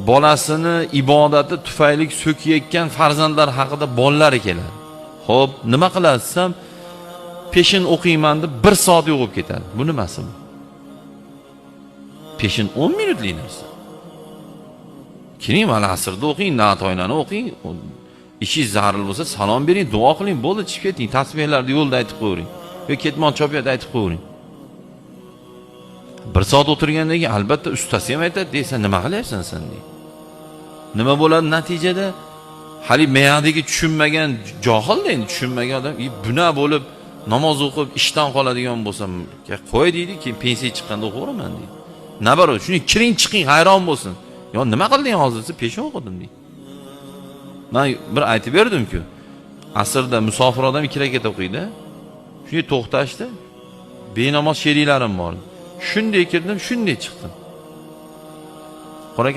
bolasini ibodati tufayli so'kayotgan farzandlar haqida bolalari keladi. Xo'p, nima qilasiz desam, peshin o'qiyman deb 1 soat yo'qib ketadi. Bu nimasi bu? Peshin 10 minutlik narsa. Keling, mana asrda o'qing, natoynani o'qing. Ishingiz zarur bo'lsa salom bering, duo qiling, bo'ldi, chiqib keting, tasbihlarni yo'lda aytib qo'ying. Yo ketmon chopiyat aytib qo'ying. 1 soat o'tirgandan keyin albatta ustasi ham aytadi, deysan, nima qilyapsan sen deydi. Nima bo'ladi natijada? Hali meyadagi tushunmagan johil endi tushunmagan odam, buna bo'lib namoz o'qib ishdan qoladigan bo'lsam, qo'y deydi, keyin pensiya chiqqanda o'qiraman deydi. Nabaru, shuni kiring chiqing, hayron bo'lsin. Yo nima qilding hozirsa peshin o'qidim deydi. Men bir aytib berdim-ku, asrda musofir odam 2 rakat o'qiydi. Shuni to'xtashdi. Benamoz sheriklarim bor. Shunday kirdim, shunday chiqdim. Qora